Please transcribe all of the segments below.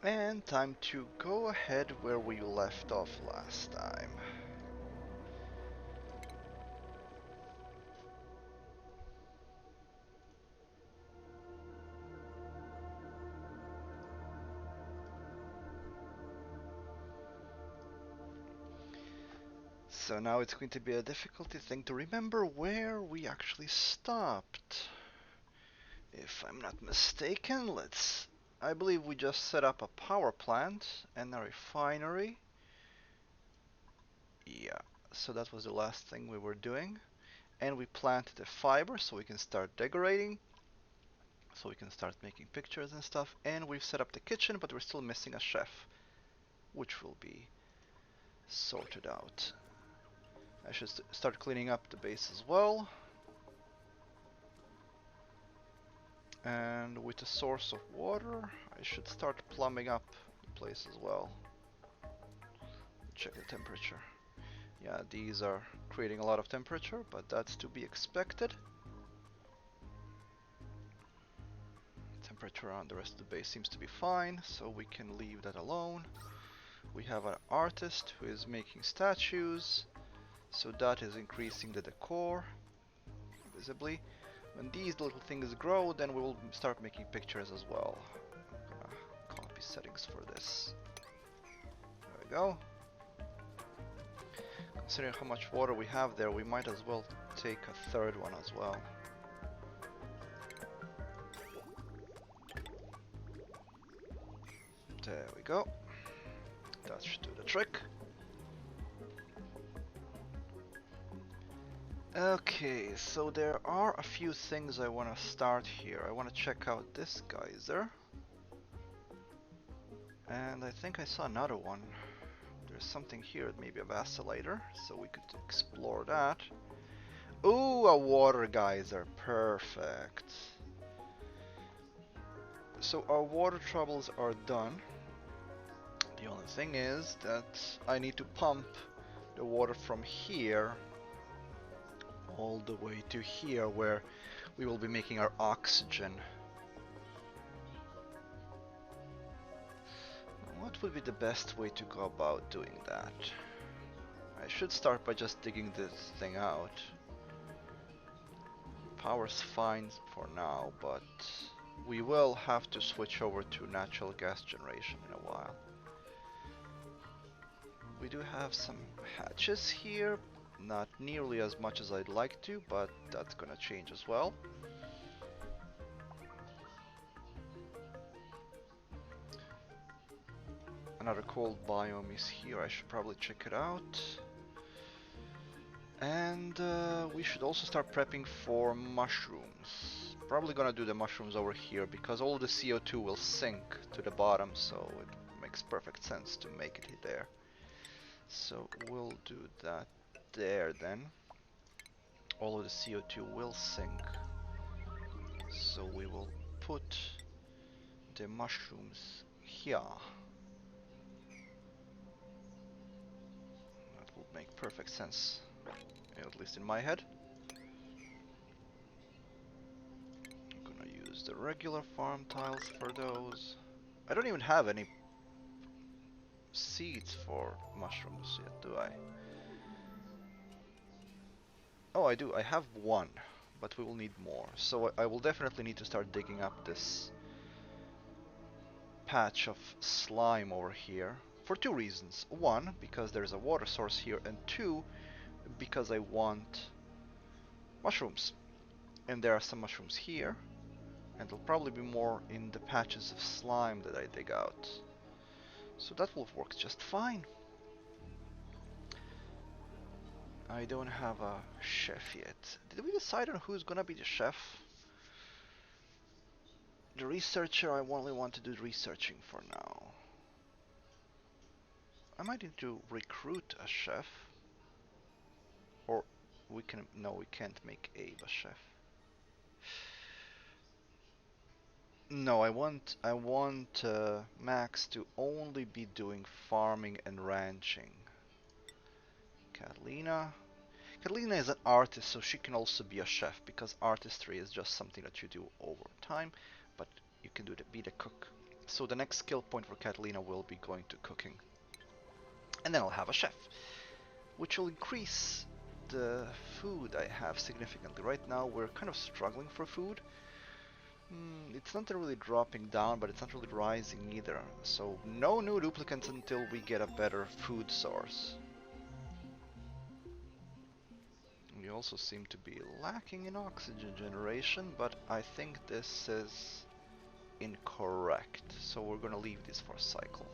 And time to go ahead where we left off last time. So now it's going to be a difficulty thing to remember where we actually stopped. If I'm not mistaken, I believe we just set up a power plant and a refinery. Yeah, so that was the last thing we were doing. And we planted the fiber so we can start decorating. So we can start making pictures and stuff. And we've set up the kitchen, but we're still missing a chef, which will be sorted out. I should start cleaning up the base as well. And with the source of water, I should start plumbing up the place as well. Check the temperature. Yeah, these are creating a lot of temperature, but that's to be expected. Temperature on the rest of the base seems to be fine, so we can leave that alone. We have an artist who is making statues, so that is increasing the decor visibly. When these little things grow, then we will start making pictures as well. I'm gonna copy settings for this. There we go. Considering how much water we have there, we might as well take a third one as well. There we go. That should do the trick. Okay, so there are a few things I want to start here. I want to check out this geyser. And I think I saw another one. There's something here, maybe a vacillator, so we could explore that. Ooh, a water geyser, perfect. So our water troubles are done. The only thing is that I need to pump the water from here all the way to here where we will be making our oxygen. What would be the best way to go about doing that? I should start by just digging this thing out. Power's fine for now, but we will have to switch over to natural gas generation in a while. We do have some hatches here, not nearly as much as I'd like to, but that's gonna change as well. Another cold biome is here, I should probably check it out. And we should also start prepping for mushrooms. Probably gonna do the mushrooms over here because all the CO2 will sink to the bottom, so it makes perfect sense to make it there. So we'll do that there then. All of the CO2 will sink. So we will put the mushrooms here. That will make perfect sense, at least in my head. I'm gonna use the regular farm tiles for those. I don't even have any seeds for mushrooms yet, do I? Oh, I do. I have one, but we will need more. So I will definitely need to start digging up this patch of slime over here for two reasons. One, because there's a water source here, and two, because I want mushrooms. And there are some mushrooms here, and there'll probably be more in the patches of slime that I dig out. So that will work just fine. I don't have a chef yet. Did we decide on who's gonna be the chef? The researcher, I only want to do researching for now. I might need to recruit a chef. Or no, we can't make Abe a chef. No, I want Max to only be doing farming and ranching. Catalina. Catalina is an artist, so she can also be a chef because artistry is just something that you do over time, but you can be the cook So the next skill point for Catalina will be going to cooking. And then I'll have a chef, which will increase the food I have significantly. Right now we're kind of struggling for food. It's not really dropping down, but it's not really rising either. So no new duplicates until we get a better food source. We also seem to be lacking in oxygen generation, but I think this is incorrect. So we're gonna leave this for cycle.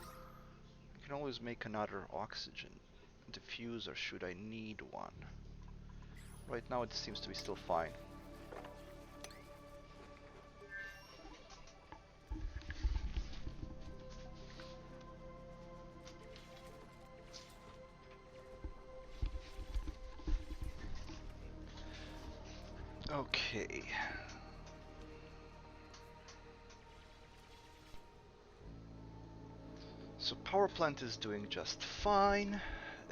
I can always make another oxygen diffuser should I need one. Right now it seems to be still fine. Okay. So power plant is doing just fine.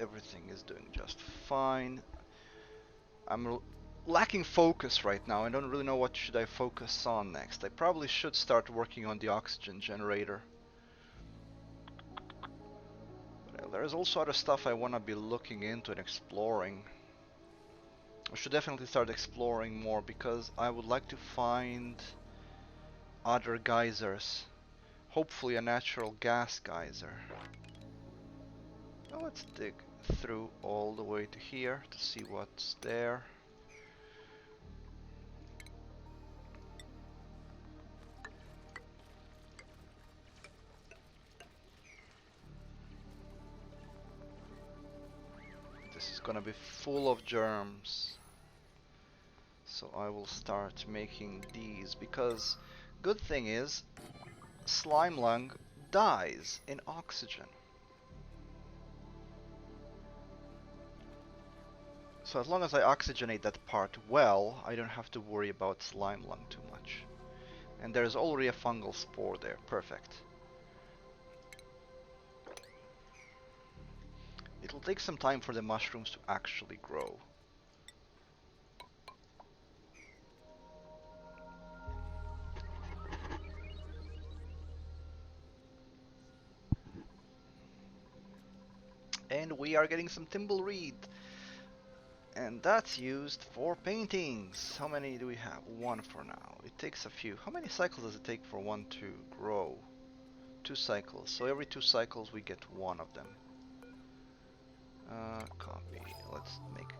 Everything is doing just fine. I'm lacking focus right now. I don't really know what should I focus on next. I probably should start working on the oxygen generator. But there's also other stuff I want to be looking into and exploring. I should definitely start exploring more because I would like to find other geysers. Hopefully a natural gas geyser. Now let's dig through all the way to here to see what's there. This is gonna be full of germs. So I will start making these because good thing is slime lung dies in oxygen. So as long as I oxygenate that part well, I don't have to worry about slime lung too much. And there's already a fungal spore there. Perfect. It'll take some time for the mushrooms to actually grow. And we are getting some thimbleweed. And that's used for paintings. How many do we have? One for now. It takes a few. How many cycles does it take for one to grow? 2 cycles. So every 2 cycles we get one of them. Copy. Let's make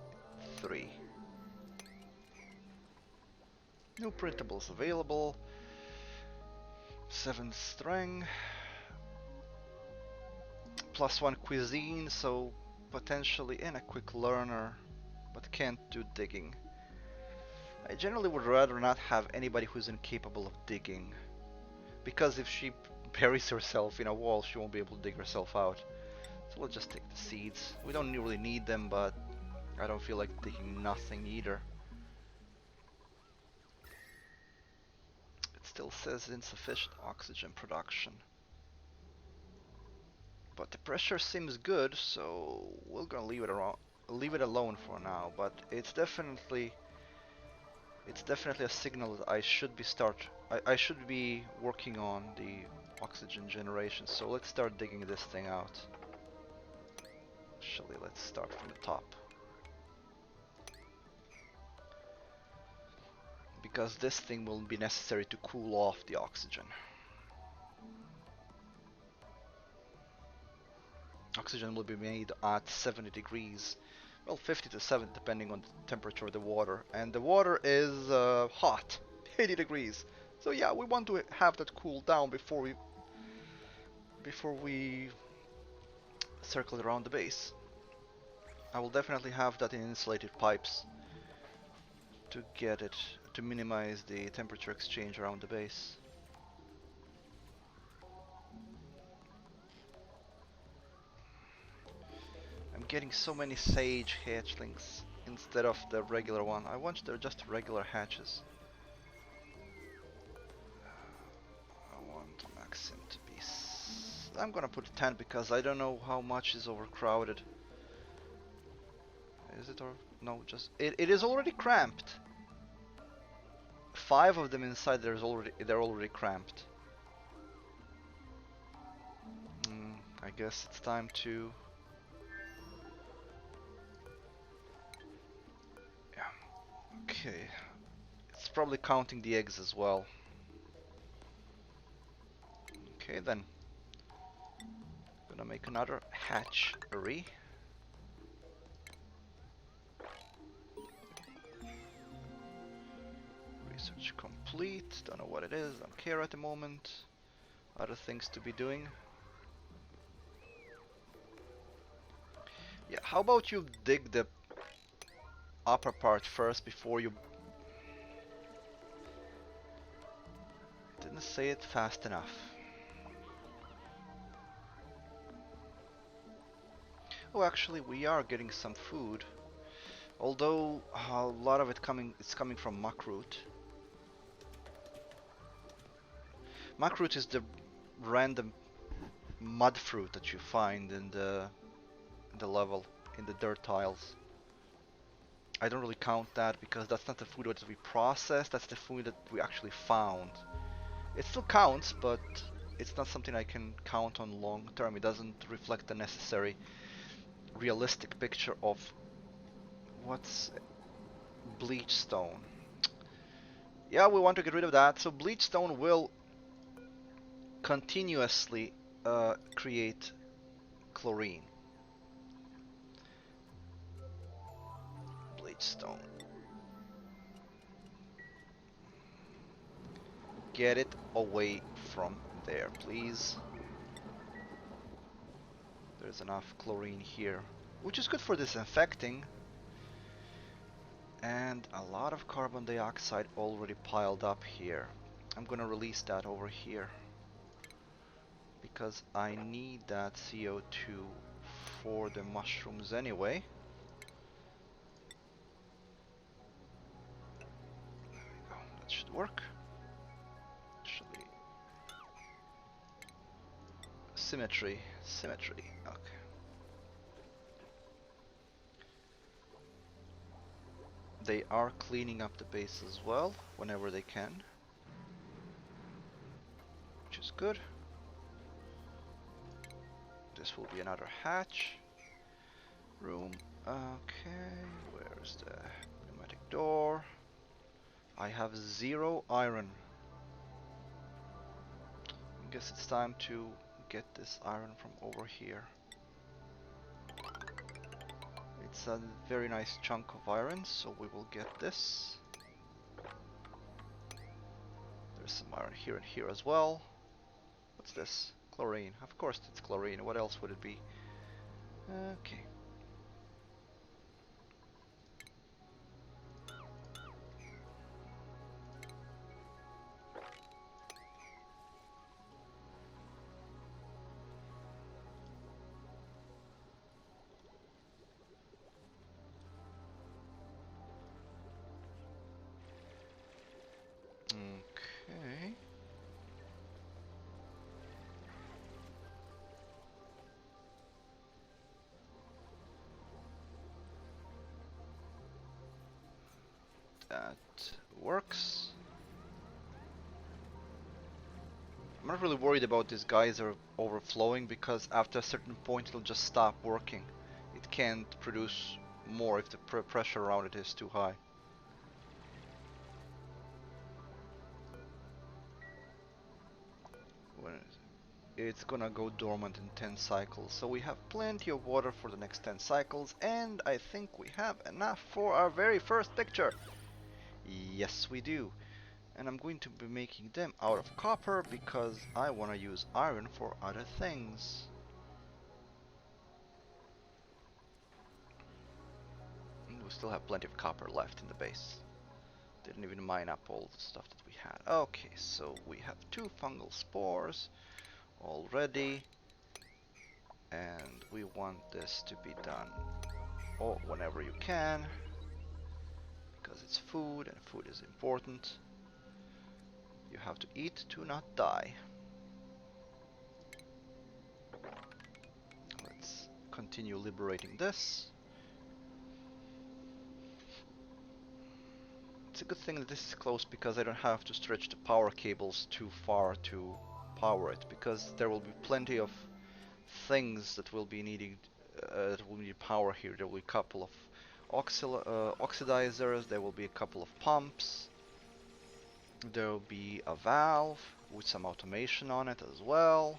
3. New printables available. 7 strength. +1 cuisine, so potentially, and a quick learner, but can't do digging. I generally would rather not have anybody who's incapable of digging, because if she buries herself in a wall, she won't be able to dig herself out. So let's just take the seeds. We don't really need them, but I don't feel like digging nothing either. It still says insufficient oxygen production. But the pressure seems good, so we're gonna leave it alone for now. But it's definitely a signal that I should be working on the oxygen generation. So let's start digging this thing out. Actually, let's start from the top, because this thing will be necessary to cool off the oxygen. Oxygen will be made at 70 degrees. Well, 50 to 70 depending on the temperature of the water. And the water is hot, 80 degrees. So yeah, we want to have that cool down before we circle it around the base. I will definitely have that in insulated pipes to minimize the temperature exchange around the base. I'm getting so many sage hatchlings instead of the regular one. I want they're just regular hatches. I want Maxim to be... I'm gonna put 10 because I don't know how much is overcrowded. Is it or... No, just... It is already cramped. 5 of them inside they're already cramped. I guess it's time to... Yeah, okay. It's probably counting the eggs as well. Okay then. Gonna make another hatchery. Research complete. Don't know what it is. Don't care at the moment. Other things to be doing. Yeah, how about you dig the upper part first before you... Didn't say it fast enough. Oh, actually, we are getting some food. Although a lot of it's coming from muckroot. Muckroot is the random mud fruit that you find in the level, in the dirt tiles. I don't really count that because that's not the food that we processed, that's the food that we actually found. It still counts, but it's not something I can count on long term. It doesn't reflect the necessary realistic picture of what's bleach stone. Yeah, we want to get rid of that. So bleach stone will continuously create chlorine. Bleach stone. Get it away from there, please. There's enough chlorine here, which is good for disinfecting. And a lot of carbon dioxide already piled up here. I'm gonna release that over here because I need that CO2 for the mushrooms anyway. There we go, that should work. Actually, symmetry, okay. They are cleaning up the base as well, whenever they can. Which is good. This will be another hatch room. Okay, where's the pneumatic door? I have 0 iron. I guess it's time to get this iron from over here. It's a very nice chunk of iron, so we will get this. There's some iron here and here as well. What's this? Chlorine. Of course it's chlorine. What else would it be? Okay. Okay. That works. I'm not really worried about these geyser overflowing because after a certain point it'll just stop working. It can't produce more if the pressure around it is too high. When it's gonna go dormant in 10 cycles, so we have plenty of water for the next 10 cycles, and I think we have enough for our very first picture. Yes, we do. And I'm going to be making them out of copper because I want to use iron for other things. And we still have plenty of copper left in the base. Didn't even mine up all the stuff that we had. Okay, so we have 2 fungal spores already. And we want this to be done whenever you can. Because it's food and food is important. You have to eat to not die. Let's continue liberating this. It's a good thing that this is close because I don't have to stretch the power cables too far to power it, because there will be plenty of things that will be needing that will need power here. There will be a couple of oxidizers, there will be a couple of pumps, there will be a valve with some automation on it as well,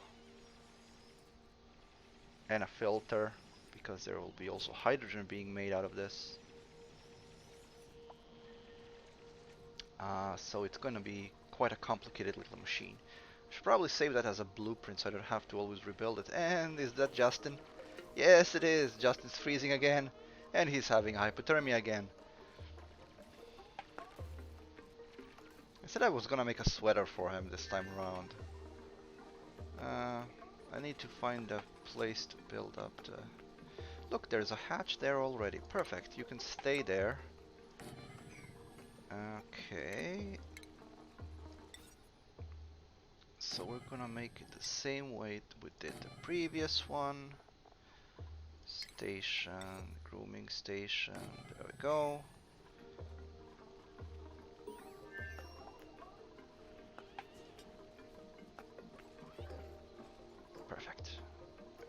and a filter, because there will be also hydrogen being made out of this. So it's going to be quite a complicated little machine. Should probably save that as a blueprint so I don't have to always rebuild it. And is that Justin? Yes, it is. Justin's freezing again, and he's having hypothermia again. I said I was gonna make a sweater for him this time around. I need to find a place to build up the... Look, there's a hatch there already. Perfect, you can stay there. Okay. So we're gonna make it the same way we did the previous one. Station, grooming station, there we go. Perfect.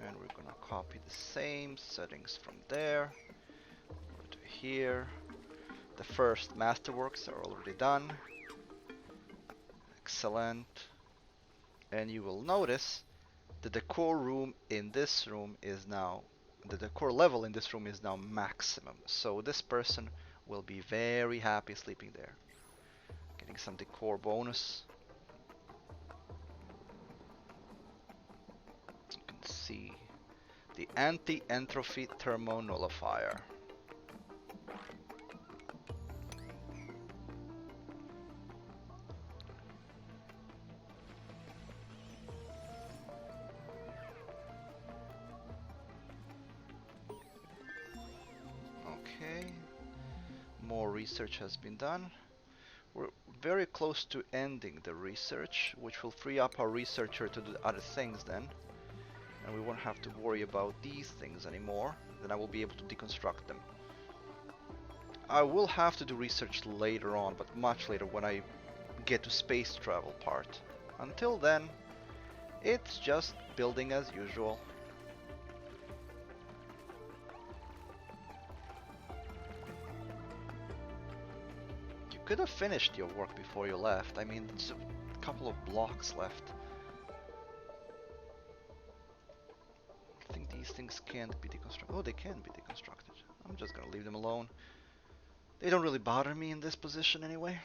And we're gonna copy the same settings from there over to here. The first masterworks are already done. Excellent. And you will notice the decor room in this room is now, the decor level in this room is now maximum. So this person will be very happy sleeping there. Getting some decor bonus. You can see the anti-entropy thermo nullifier. Okay, more research has been done. We're very close to ending the research, which will free up our researcher to do other things then. And we won't have to worry about these things anymore. Then I will be able to deconstruct them. I will have to do research later on, but much later when I get to space travel part. Until then, it's just building as usual. You could have finished your work before you left. I mean, there's a couple of blocks left. I think these things can't be deconstructed. Oh, they can be deconstructed. I'm just gonna leave them alone. They don't really bother me in this position anyway.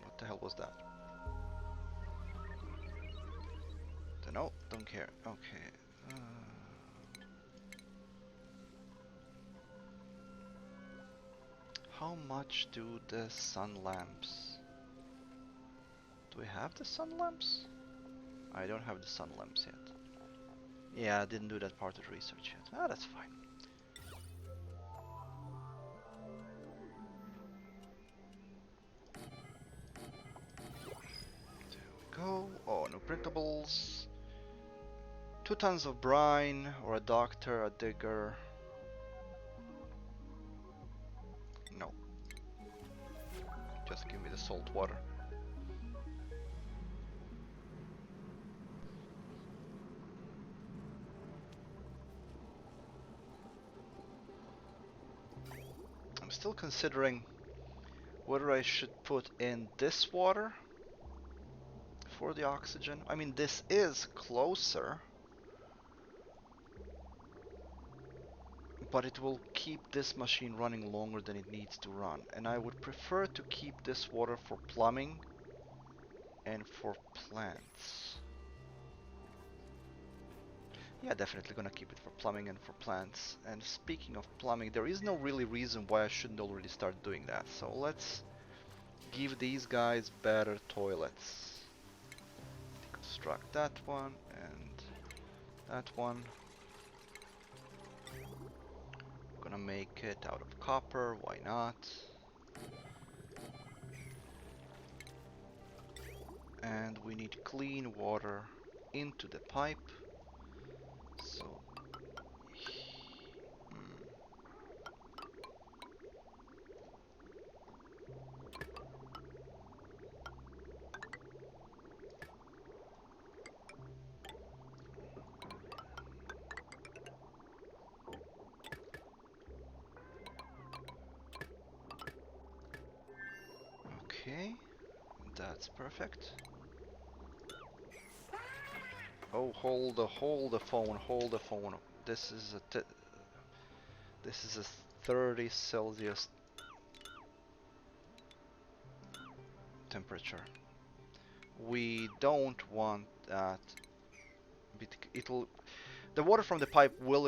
What the hell was that? No, don't care. Okay. How much do the sun lamps? Do we have the sun lamps? I don't have the sun lamps yet. Yeah, I didn't do that part of research yet. Ah, that's fine. There we go. Oh, no printables. 2 tons of brine, or a doctor, a digger. No. Just give me the salt water. I'm still considering whether I should put in this water for the oxygen. I mean, this is closer, but it will keep this machine running longer than it needs to run. And I would prefer to keep this water for plumbing and for plants. Yeah, definitely gonna keep it for plumbing and for plants. And speaking of plumbing, there is no really reason why I shouldn't already start doing that. So let's give these guys better toilets. Deconstruct that one and that one. Gonna make it out of copper, why not? And we need clean water into the pipe. So That's perfect. Oh, hold the phone, hold the phone. This is this is a 30 Celsius temperature. We don't want that. It'll the water from the pipe will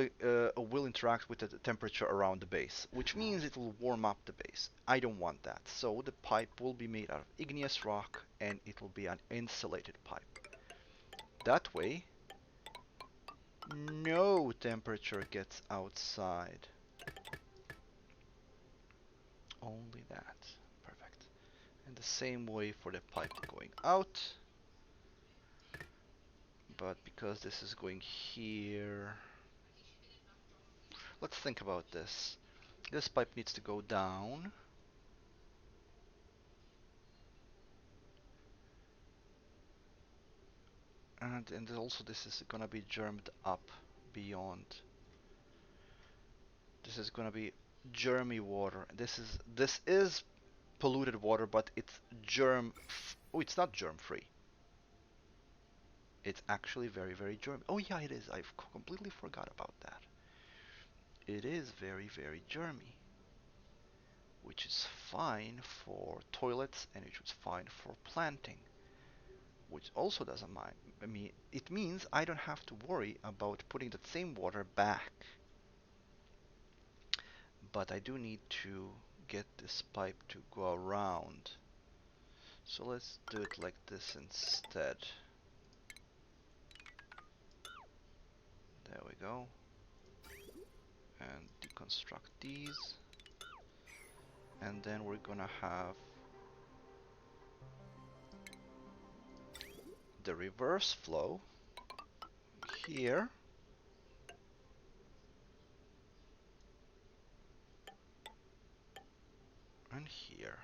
interact with the temperature around the base, which means it will warm up the base. I don't want that. So the pipe will be made out of igneous rock and it will be an insulated pipe. That way, no temperature gets outside. Only that. Perfect. And the same way for the pipe going out. But because this is going here, let's think about this. This pipe needs to go down. And also this is gonna be germed up beyond. This is gonna be germy water. This is polluted water, but it's oh, it's not germ free. It's actually very, very germy. Oh yeah, it is. I've completely forgot about that. It is very, very germy, which is fine for toilets and which is fine for planting, which also doesn't mind. I mean, it means I don't have to worry about putting that same water back. But I do need to get this pipe to go around. So let's do it like this instead. There we go. And deconstruct these. And then we're gonna have the reverse flow here. And here.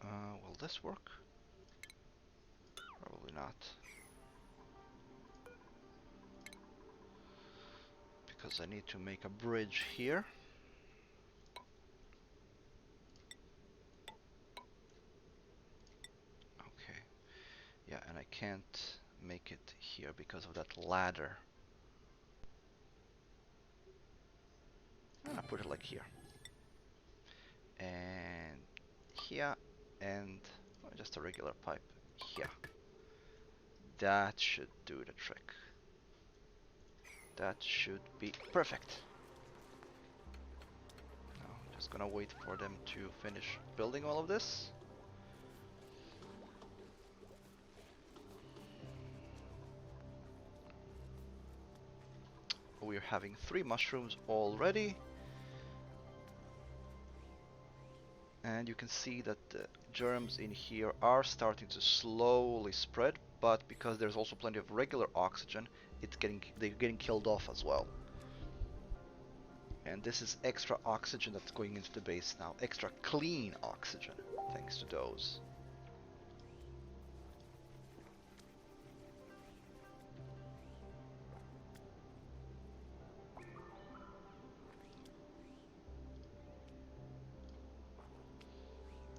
Will this work? Probably not. Because I need to make a bridge here. Okay. Yeah, and I can't make it here because of that ladder. I'm gonna put it like here. And here, and just a regular pipe here. That should do the trick. That should be perfect. Now, I'm just gonna wait for them to finish building all of this. We're having 3 mushrooms already. And you can see that the germs in here are starting to slowly spread, but because there's also plenty of regular oxygen, they're getting killed off as well. And this is extra oxygen that's going into the base now, extra clean oxygen, thanks to those.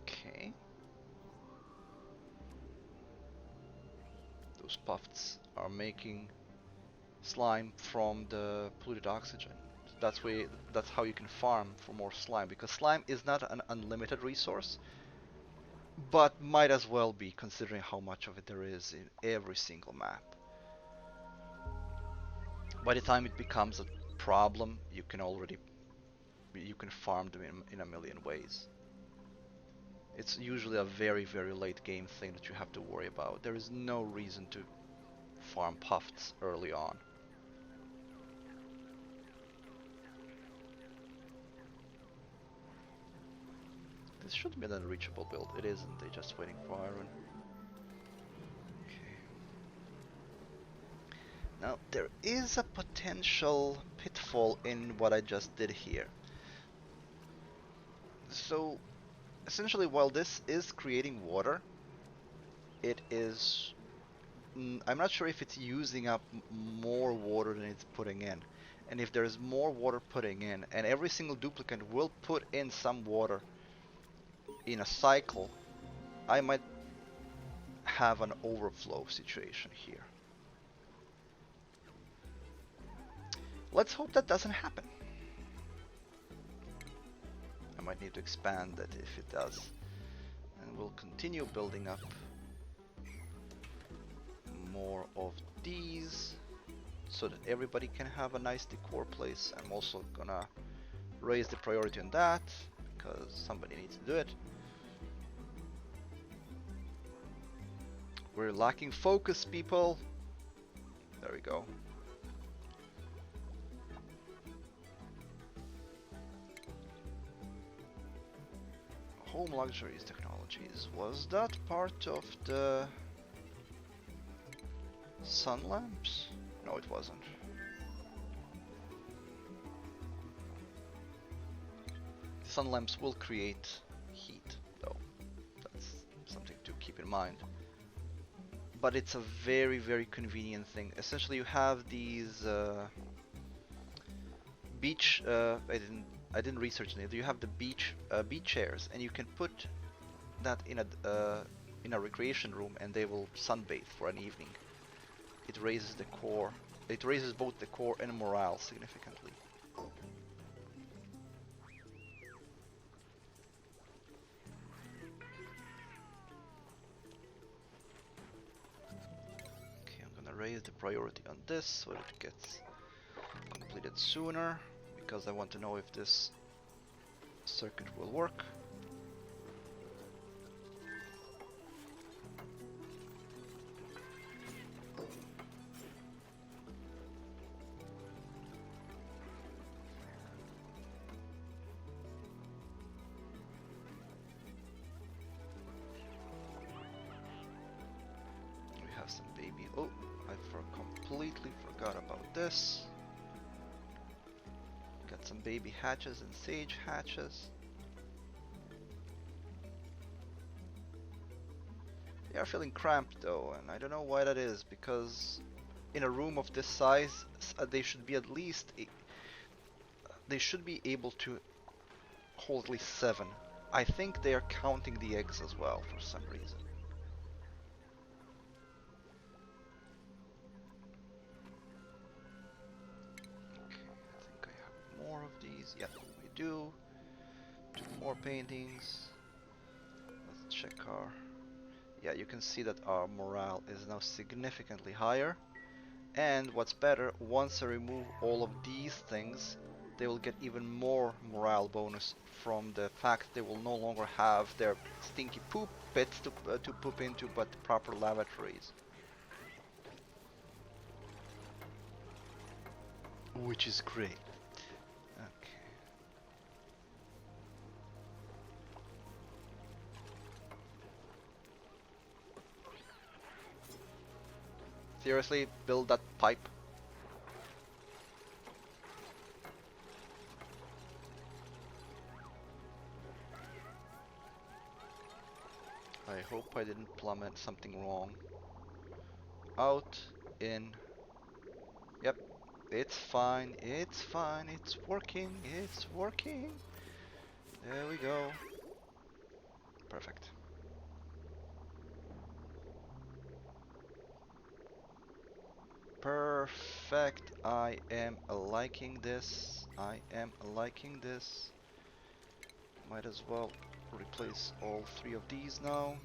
Okay. Those puffs are making slime from the polluted oxygen. That's how you can farm for more slime, because slime is not an unlimited resource, but might as well be considering how much of it there is in every single map. By the time it becomes a problem, you can farm them in a million ways. It's usually a very, very late game thing that you have to worry about. There is no reason to farm puffs early on. This should be an unreachable build. It isn't. They're just waiting for iron. Okay. Now, there is a potential pitfall in what I just did here. So, essentially, while this is creating water, it is... I'm not sure if it's using up more water than it's putting in. And if there's more water putting in, and every single duplicant will put in some water in a cycle, I might have an overflow situation here. Let's hope that doesn't happen. I might need to expand it if it does. And we'll continue building up more of these so that everybody can have a nice decor place. I'm also gonna raise the priority on that because somebody needs to do it. We're lacking focus, people. There we go. Home luxuries technologies. Was that part of the sun lamps? No, it wasn't. Sun lamps will create heat, though. That's something to keep in mind. But it's a very, very convenient thing. Essentially, you have these beach. I didn't research it. You have the beach chairs, and you can put that in a recreation room, and they will sunbathe for an evening. It raises the core. It raises both the core and morale significantly. Okay, I'm gonna raise the priority on this so it gets completed sooner, because I want to know if this circuit will work. We have some baby. Oh, I completely forgot about this. Got some baby hatches and sage hatches. They are feeling cramped though, and I don't know why that is, because in a room of this size, they should be at least they should be able to hold at least 7. I think they are counting the eggs as well for some reason. More of these. Yeah, we do. 2 more paintings. Let's check our... Yeah, you can see that our morale is now significantly higher. And what's better, once I remove all of these things, they will get even more morale bonus from the fact they will no longer have their stinky poop pits to poop into, but proper lavatories. Which is great. Seriously, build that pipe. I hope I didn't plummet something wrong. Out, in. Yep, it's fine, it's fine, it's working, it's working. There we go. Perfect. Perfect. I am liking this. I am liking this. Might as well replace all 3 of these now.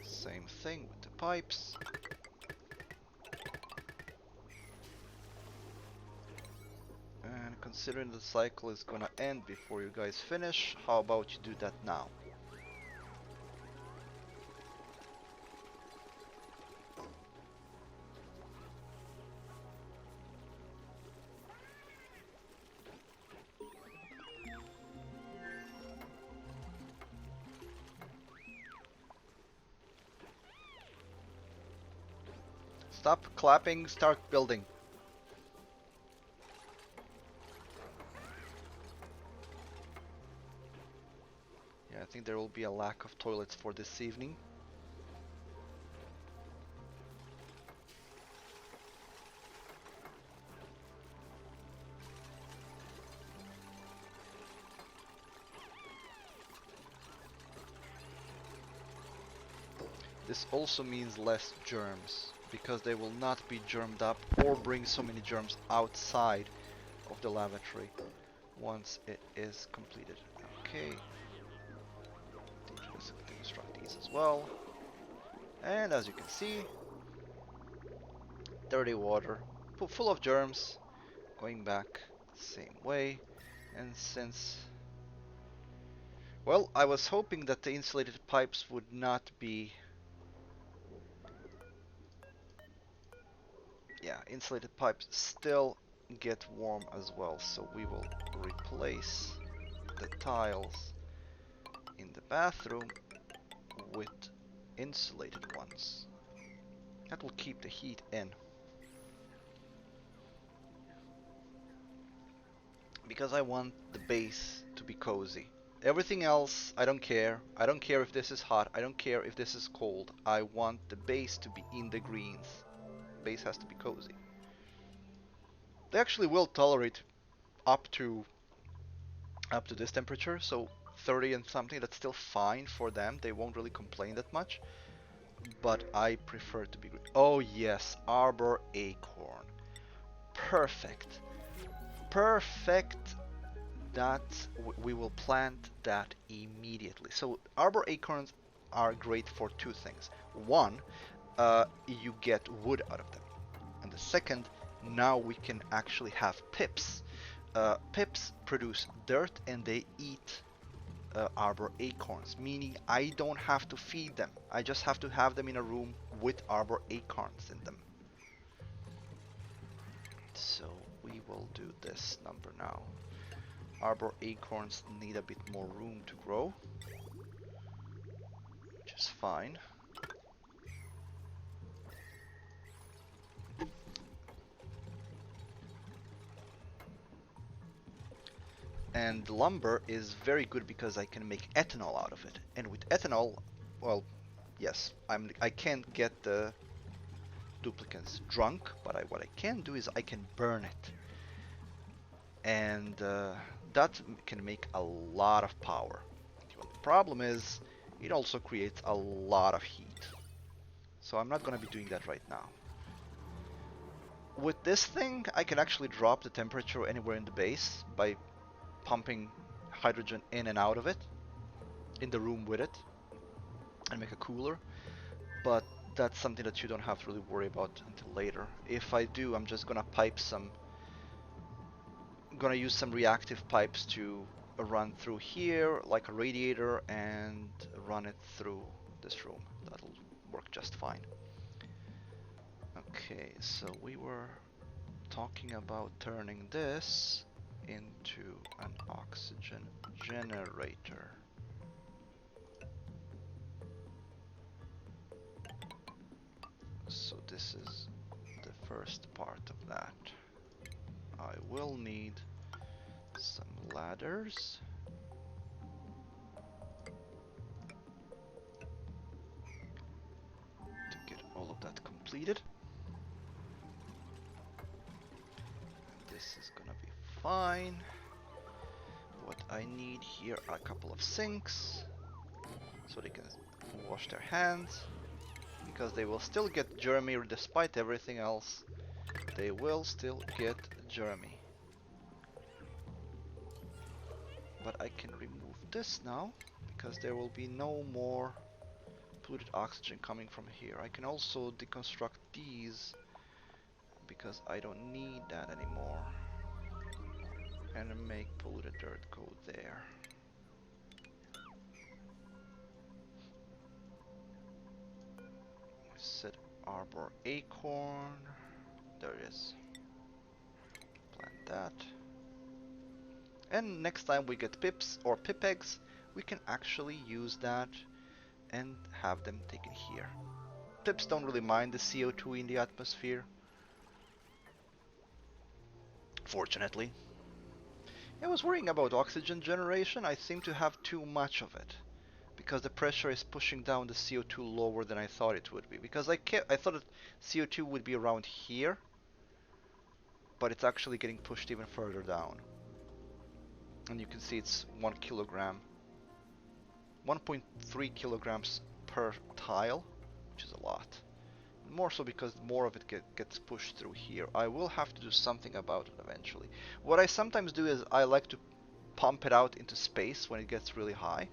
Same thing with the pipes. And considering the cycle is gonna end before you guys finish, how about you do that now? Stop clapping, start building. I think there will be a lack of toilets for this evening. This also means less germs, because they will not be germed up or bring so many germs outside of the lavatory once it is completed. Okay, let's deconstruct these as well. And as you can see, dirty water, full of germs, going back the same way. And since, well, I was hoping that the insulated pipes would not be, yeah, insulated pipes still get warm as well, so we will replace the tiles in the bathroom with insulated ones. That will keep the heat in. Because I want the base to be cozy. Everything else, I don't care. I don't care if this is hot. I don't care if this is cold. I want the base to be in the greens. Base has to be cozy. They actually will tolerate up to this temperature, so 30 and something, that's still fine for them. They won't really complain that much. But I prefer to be green. Oh yes, arbor acorn. Perfect. Perfect. That we will plant that immediately. So arbor acorns are great for two things. One, you get wood out of them, and the second, now we can actually have pips. Pips produce dirt and they eat arbor acorns, meaning I don't have to feed them. I just have to have them in a room with arbor acorns in them. So we will do this number now. Arbor acorns need a bit more room to grow, which is fine. And lumber is very good because I can make ethanol out of it. And with ethanol, well, yes, I can't get the duplicants drunk, but what I can do is I can burn it. And that can make a lot of power. The problem is, it also creates a lot of heat. So I'm not going to be doing that right now. With this thing, I can actually drop the temperature anywhere in the base by pumping hydrogen in and out of it, in the room with it, and make a cooler. But that's something that you don't have to really worry about until later. If I do, I'm just gonna use some reactive pipes to run through here like a radiator and run it through this room. That'll work just fine. Okay, so we were talking about turning this into an oxygen generator. So this is the first part of that. I will need some ladders. To get all of that completed. This is gonna be fine. What I need here are a couple of sinks so they can wash their hands, because they will still get germy despite everything else. They will still get germy. But I can remove this now because there will be no more polluted oxygen coming from here. I can also deconstruct these because I don't need that anymore, and make polluted dirt go there. We said arbor acorn. There it is. Plant that. And next time we get pips or pip eggs, we can actually use that and have them taken here. Pips don't really mind the CO2 in the atmosphere, fortunately. I was worrying about oxygen generation. I seem to have too much of it. because the pressure is pushing down the CO2 lower than I thought it would be. Because I thought that CO2 would be around here, but it's actually getting pushed even further down. And you can see it's 1 kilogram, 1.3 kilograms per tile, which is a lot. More so because more of it gets pushed through here. I will have to do something about it eventually. What I sometimes do is I like to pump it out into space when it gets really high.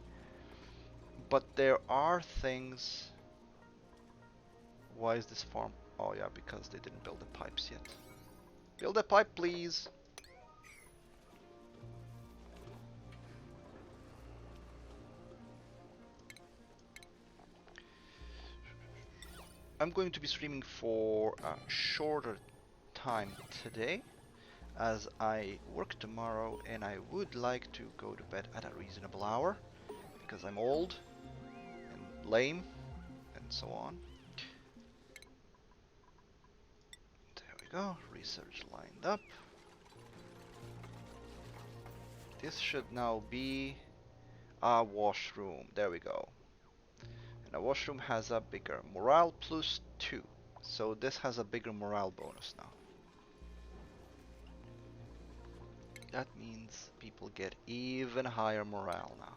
But there are things... Why is this farm... Oh yeah, because they didn't build the pipes yet. Build a pipe, please! I'm going to be streaming for a shorter time today, as I work tomorrow and I would like to go to bed at a reasonable hour, because I'm old and lame and so on. There we go, research lined up. This should now be a washroom, there we go. And a washroom has a bigger morale +2, so this has a bigger morale bonus now. That means people get even higher morale now,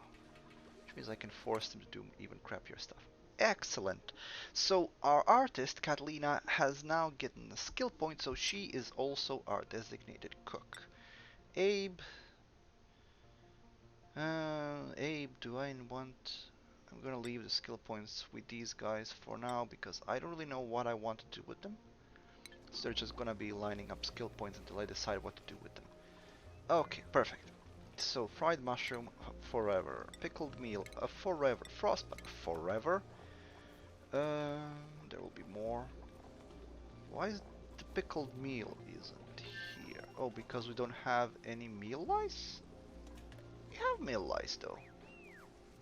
which means I can force them to do even crappier stuff. Excellent! So our artist, Catalina, has now gotten a skill point, so she is also our designated cook. Abe... Abe, do I want... I'm gonna leave the skill points with these guys for now, because I don't really know what I want to do with them. So they're just gonna be lining up skill points until I decide what to do with them. Okay, perfect. So fried mushroom forever, pickled meal forever, frostbite forever. There will be more. Why is the pickled meal isn't here? Oh, because we don't have any meal lice? We have meal lice though.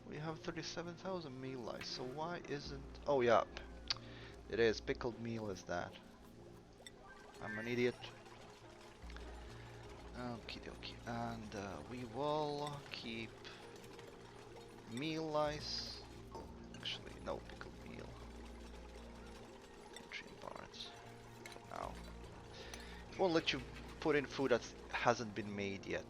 We have 37,000 meal lice, so why isn't... Oh yeah, it is. Pickled meal is that. I'm an idiot. Okie dokie. And we will keep meal lice. Actually, no pickled meal. Entry parts for now. It won't let you put in food that hasn't been made yet.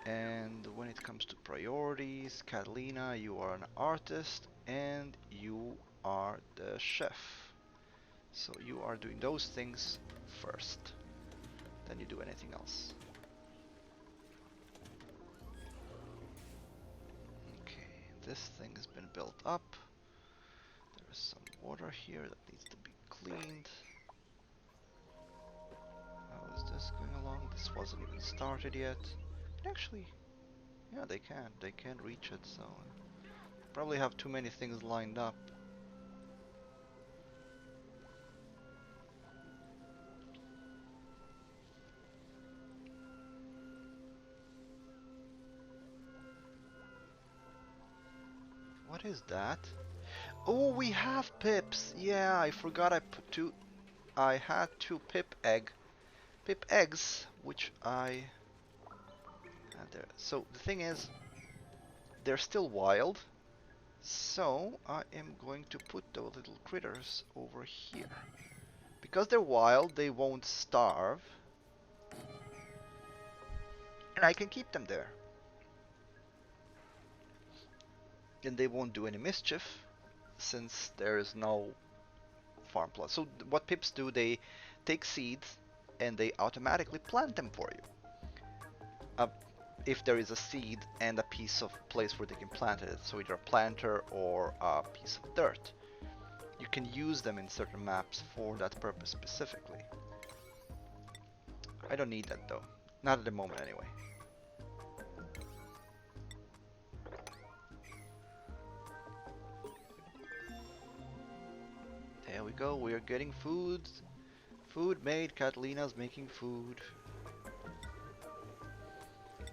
And when it comes to priorities, Catalina, you are an artist and you are the chef. So you are doing those things first. Then you do anything else. Okay, this thing has been built up. There is some water here that needs to be cleaned. How is this going along? This wasn't even started yet. Actually, yeah, they can reach it, so probably have too many things lined up. What is that? Oh, we have pips. Yeah, I forgot I had two pip eggs, which I had there. So the thing is, they're still wild. So I am going to put those little critters over here. Because they're wild, they won't starve. And I can keep them there. And they won't do any mischief, since there is no farm plot. So what pips do, they take seeds and they automatically plant them for you. If there is a seed and a piece of place where they can plant it, so either a planter or a piece of dirt. You can use them in certain maps for that purpose specifically. I don't need that though. Not at the moment anyway. There we go, we are getting food. Food made, Catalina's making food.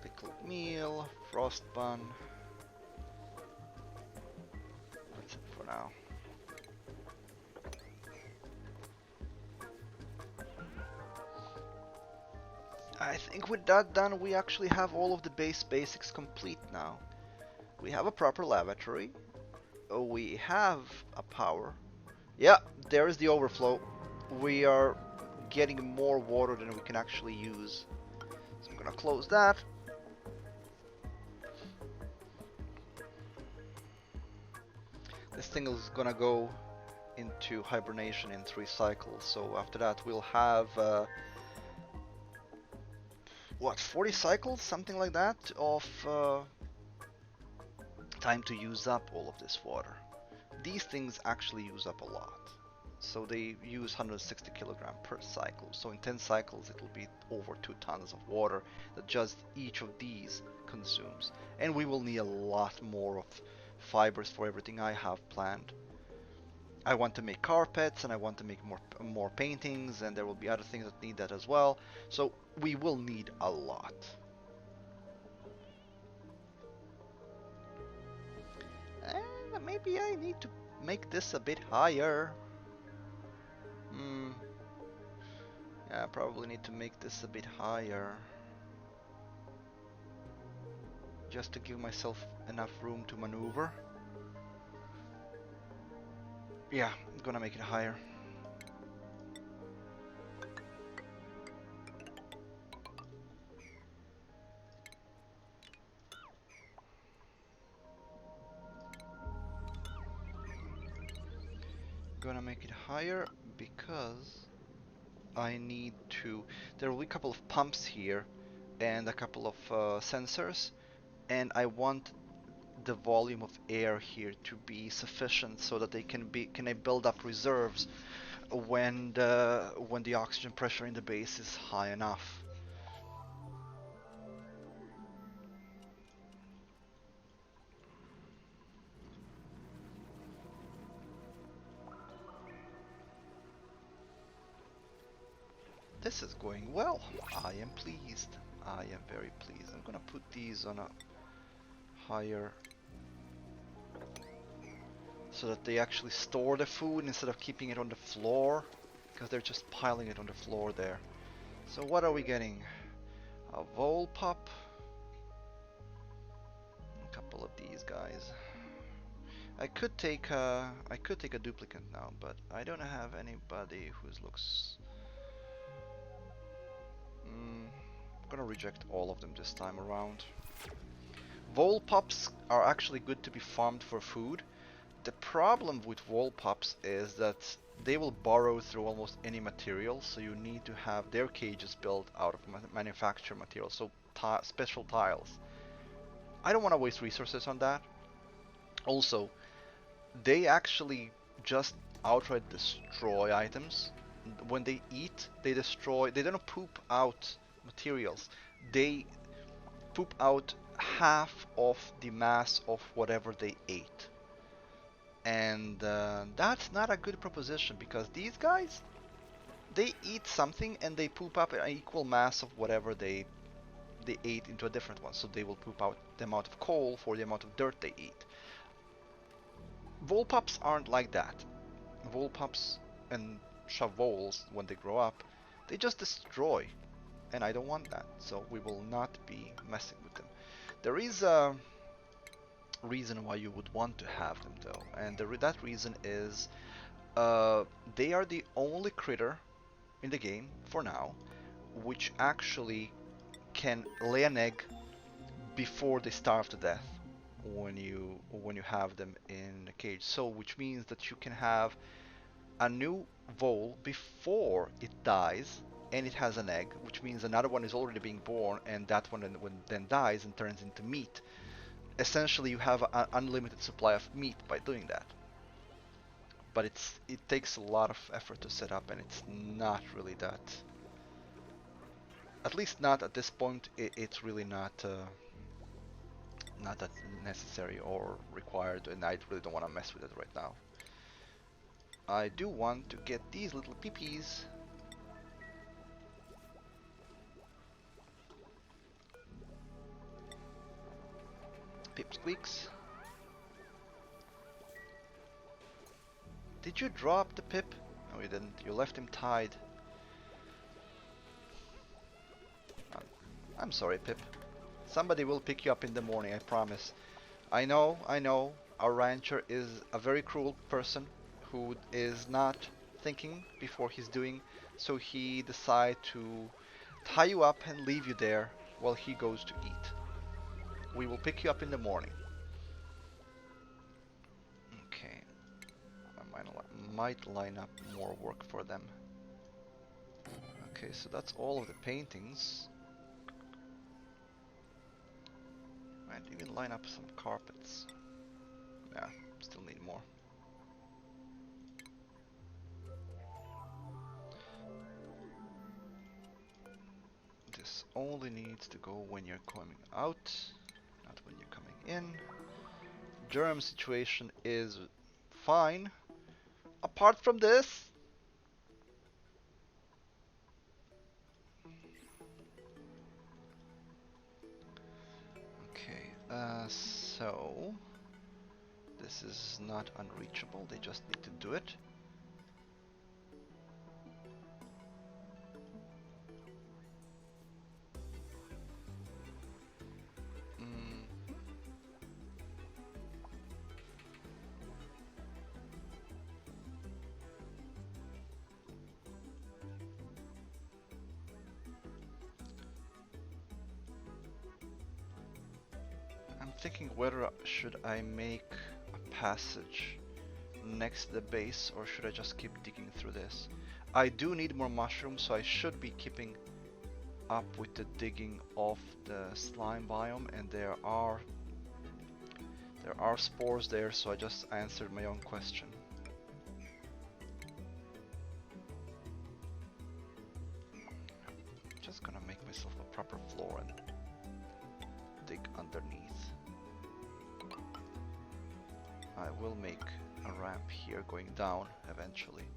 Pickled meal, frost bun. That's it for now. I think with that done, we actually have all of the basics complete now. We have a proper lavatory. We have a power. Yeah, there is the overflow. We are getting more water than we can actually use. So I'm gonna close that. This thing is gonna go into hibernation in 3 cycles. So after that we'll have what, 40 cycles, something like that, of time to use up all of this water. These things actually use up a lot. So they use 160 kilogram per cycle. So in 10 cycles it will be over 2 tons of water that just each of these consumes. And we will need a lot more of fibers for everything I have planned. I want to make carpets and I want to make more paintings, and there will be other things that need that as well. So we will need a lot. And maybe I need to make this a bit higher. Yeah, I probably need to make this a bit higher. Just to give myself enough room to maneuver. Yeah, I'm gonna make it higher. Gonna make it higher because I need to... There will be a couple of pumps here and a couple of sensors, and I want the volume of air here to be sufficient so that they can I build up reserves when the oxygen pressure in the base is high enough. This is going well. I am pleased. I am very pleased. I'm gonna put these on a higher so that they actually store the food instead of keeping it on the floor, because they're just piling it on the floor there. So what are we getting? A vole pup, a couple of these guys. I could take a duplicate now, but I don't have anybody who looks. I'm gonna reject all of them this time around. Vole pups are actually good to be farmed for food. The problem with vole pups is that they will burrow through almost any material, so you need to have their cages built out of manufactured material, so special tiles. I don't want to waste resources on that. Also, they actually just outright destroy items. When they eat, they destroy. They don't poop out materials. They poop out half of the mass of whatever they ate. And that's not a good proposition, because these guys, they eat something and they poop up an equal mass of whatever they ate into a different one. So they will poop out the amount of coal for the amount of dirt they eat. Vole pups aren't like that. Vole pups and voles, when they grow up, they just destroy, and I don't want that, so we will not be messing with them. There is a reason why you would want to have them though, and that reason is they are the only critter in the game for now which actually can lay an egg before they starve to death when you have them in a cage. So which means that you can have a new vole before it dies and it has an egg, which means another one is already being born, and that one then dies and turns into meat. Essentially you have an unlimited supply of meat by doing that. But it takes a lot of effort to set up, and it's not really that, at least not at this point, it's really not that necessary or required, and I really don't want to mess with it right now. I do want to get these little peepees. Pipsqueaks. Did you drop the Pip? No, you didn't. You left him tied. I'm sorry, Pip. Somebody will pick you up in the morning, I promise. I know, our rancher is a very cruel person who is not thinking before he's doing, so he decide to tie you up and leave you there while he goes to eat. We will pick you up in the morning. Okay, might line up more work for them. Okay, so that's all of the paintings. Might even line up some carpets. Yeah, still need more. This only needs to go when you're coming out, not when you're coming in. Germ situation is fine. Apart from this, okay, so this is not unreachable, they just need to do it. Mm. I'm thinking whether should I make a passage next to the base or should I just keep digging through this? I do need more mushrooms, so I should be keeping up with the digging of the slime biome, and there are spores there, so I just answered my own question. Just gonna make myself a proper floor and dig underneath. I will make a ramp here going down eventually,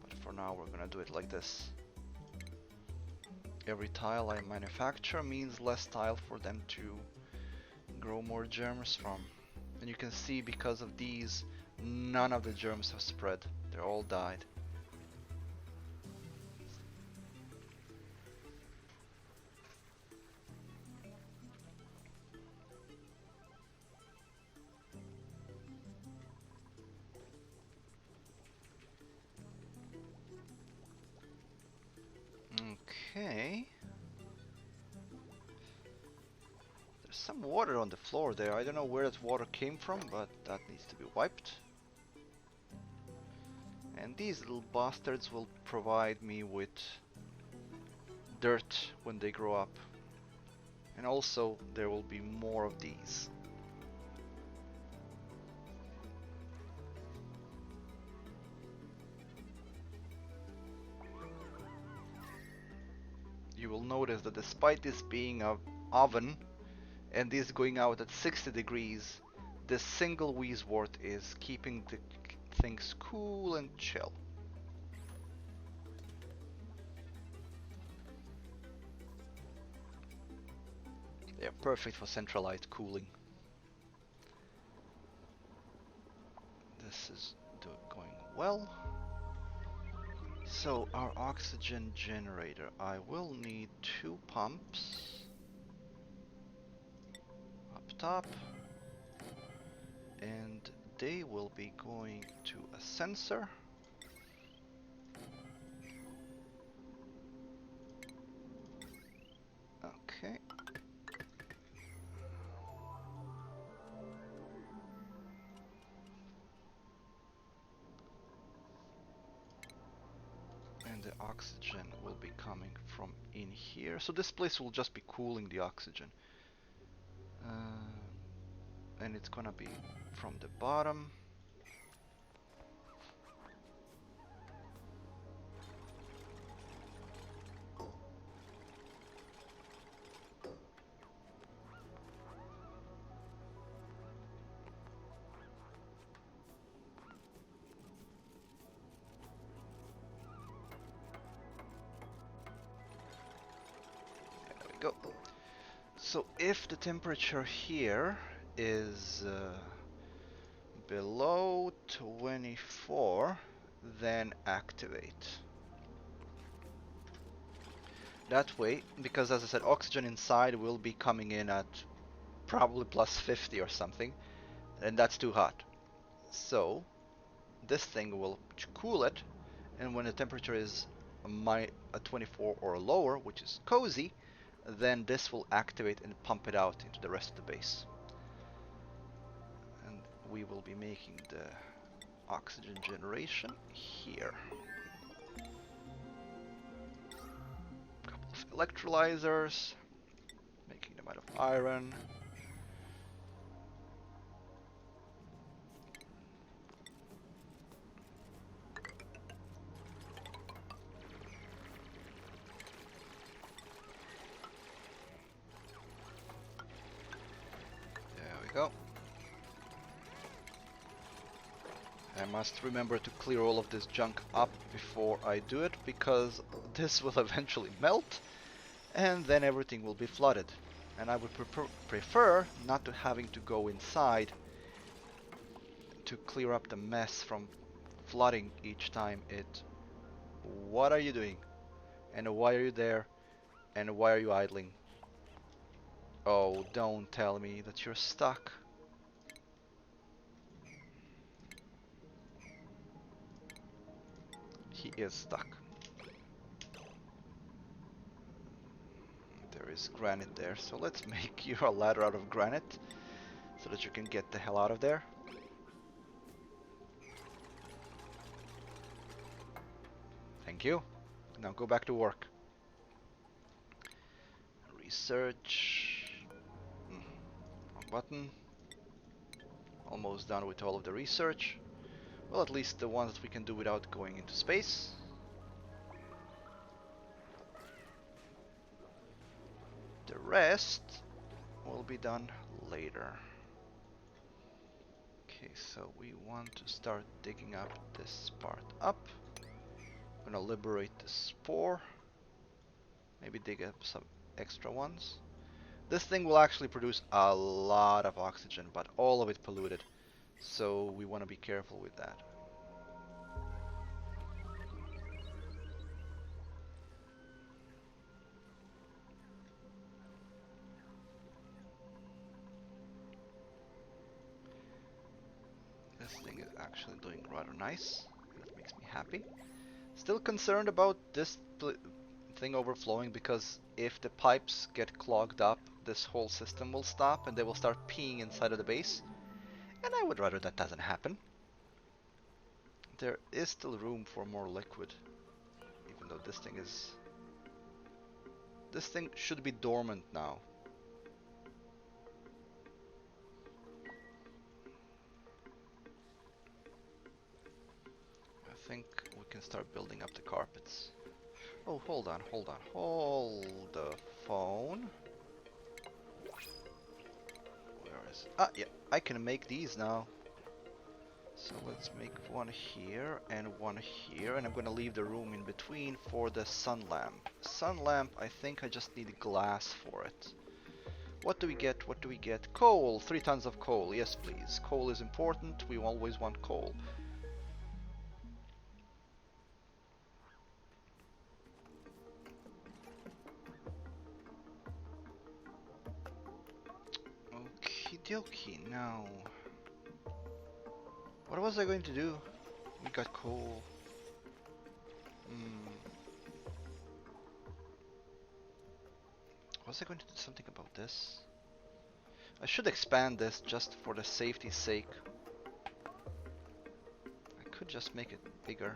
but for now we're gonna do it like this. Every tile I manufacture means less tile for them to grow more germs from. And you can see because of these, none of the germs have spread. They're all died. Okay. There's some water on the floor there. I don't know where that water came from, but that needs to be wiped. And these little bastards will provide me with dirt when they grow up. And also there will be more of these. You will notice that despite this being an oven and this going out at 60 degrees, this single Wheezewort is keeping the things cool and chill. They're perfect for centralized cooling. This is going well. So our oxygen generator, I will need 2 pumps up top, and they will be going to a sensor. Okay. And the oxygen will be coming from in here. So this place will just be cooling the oxygen. And it's gonna be from the bottom. Go. So if the temperature here is below 24, then activate. That way, because as I said, oxygen inside will be coming in at probably plus 50 or something. and that's too hot. So this thing will cool it, and when the temperature is a 24 or lower, which is cozy, then this will activate and pump it out into the rest of the base. And we will be making the oxygen generation here. A couple of electrolyzers, making them out of iron. There we go. I must remember to clear all of this junk up before I do it, because this will eventually melt and then everything will be flooded. And I would prefer not to having to go inside to clear up the mess from flooding each time it... What are you doing? And why are you there? And why are you idling? Oh, don't tell me that you're stuck. He is stuck. There is granite there, so let's make you a ladder out of granite so that you can get the hell out of there. Thank you. Now go back to work. Research. Wrong button. Almost done with all of the research. Well, at least the ones that we can do without going into space. The rest will be done later. Okay, so we want to start digging up this part up. I'm gonna liberate the spore. Maybe dig up some extra ones. This thing will actually produce a lot of oxygen, but all of it polluted. So we want to be careful with that. This thing is actually doing rather nice. That makes me happy. Still concerned about this thing overflowing, because if the pipes get clogged up, this whole system will stop and they will start peeing inside of the base. And I would rather that doesn't happen. There is still room for more liquid, even though this thing is... This thing should be dormant now. I think we can start building up the carpets. Oh, hold on. Hold the phone. Where is it? Ah, yeah, I can make these now. So let's make one here and one here, and I'm gonna leave the room in between for the sun lamp. Sun lamp, I think I just need glass for it. What do we get? What do we get? Coal! 3 tons of coal. Yes, please. Coal is important. We always want coal. Okie dokie. Now, what was I going to do? We got coal. Was I going to do something about this? I should expand this just for the safety's sake. I could just make it bigger.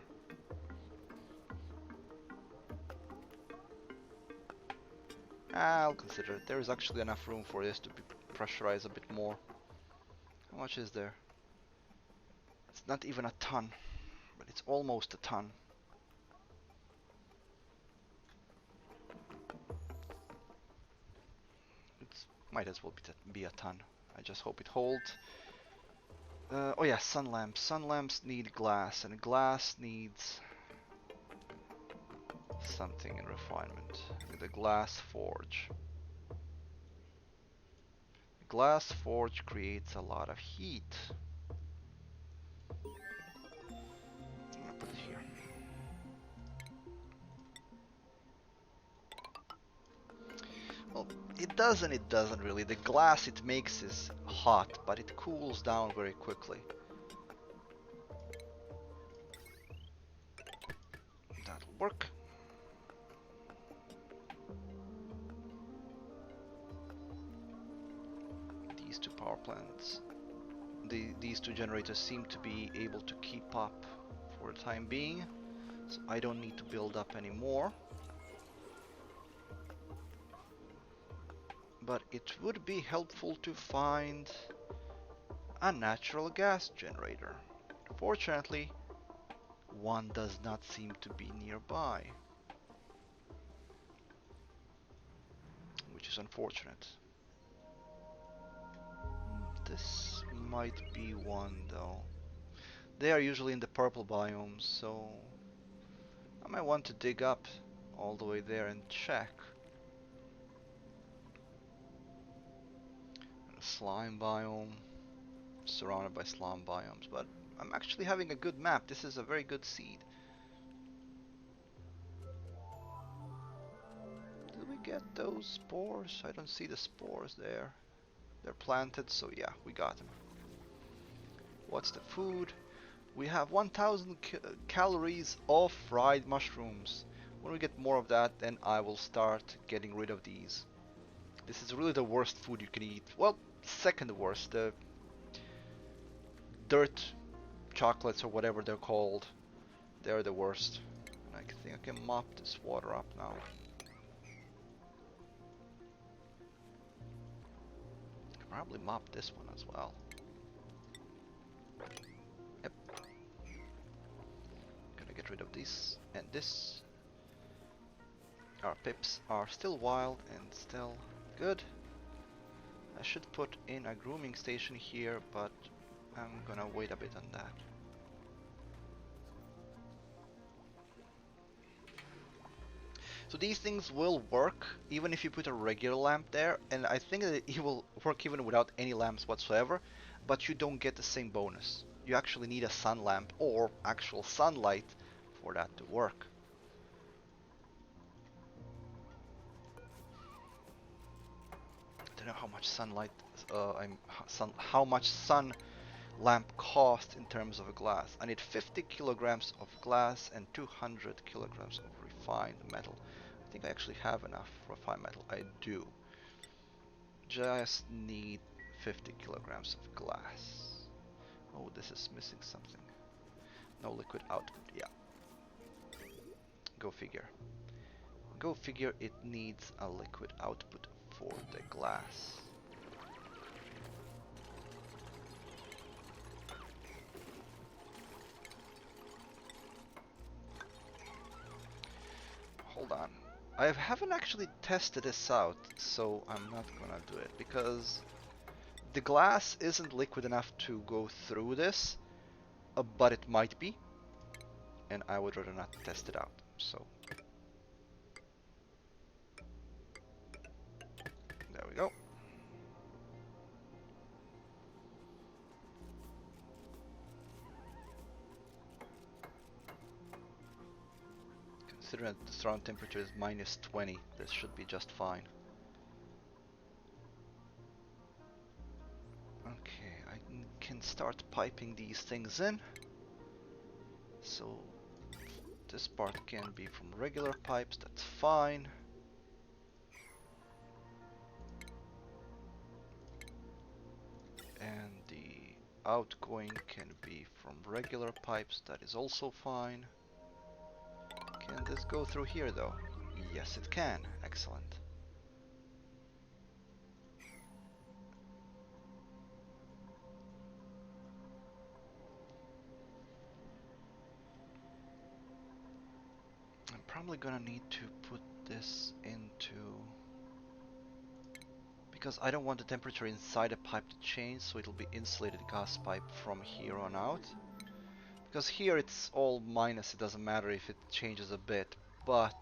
I'll consider it. There is actually enough room for this to be pressurized a bit more. How much is there? It's not even a ton, but it's almost a ton. It might as well be a ton. I just hope it holds. Oh yeah, sun lamps. Sun lamps need glass, and glass needs something in refinement. The glass forge. The glass forge creates a lot of heat. I'm gonna put it here. Well, it does and it doesn't really. The glass it makes is hot, but it cools down very quickly. That'll work. These two power plants, these two generators seem to be able to keep up for the time being, so I don't need to build up anymore. But it would be helpful to find a natural gas generator. Fortunately, one does not seem to be nearby, which is unfortunate. This might be one though. They are usually in the purple biome, so I might want to dig up all the way there and check. A slime biome, surrounded by slime biomes, but I'm actually having a good map. This is a very good seed. Did we get those spores? I don't see the spores there. They're planted, so yeah, we got them. What's the food? We have 1000 calories of fried mushrooms. When we get more of that, then I will start getting rid of these. This is really the worst food you can eat. Well, second worst. The dirt chocolates or whatever they're called. They're the worst. And I think I can mop this water up now. Probably mop this one as well. Yep. Gonna get rid of this and this. Our pips are still wild and still good. I should put in a grooming station here, but I'm gonna wait a bit on that. So these things will work even if you put a regular lamp there, and I think that it will work even without any lamps whatsoever, but you don't get the same bonus. You actually need a sun lamp or actual sunlight for that to work. I don't know how much sunlight, how much sun lamp cost in terms of glass. I need 50 kilograms of glass and 200 kilograms of refined metal. I think I actually have enough refined metal. I do. Just need 50 kilograms of glass. Oh, this is missing something. No liquid output. Yeah. Go figure. Go figure, it needs a liquid output for the glass. Hold on. I haven't actually tested this out, so I'm not gonna do it because the glass isn't liquid enough to go through this, but it might be, and I would rather not test it out. So there we go. Considering that the surround temperature is -20, this should be just fine. Okay, I can start piping these things in. So this part can be from regular pipes, that's fine. And the outgoing can be from regular pipes, that is also fine. Can this go through here though? Yes, it can. Excellent. I'm probably gonna need to put this into... because I don't want the temperature inside the pipe to change, so it'll be insulated gas pipe from here on out. Because here it's all minus, it doesn't matter if it changes a bit, but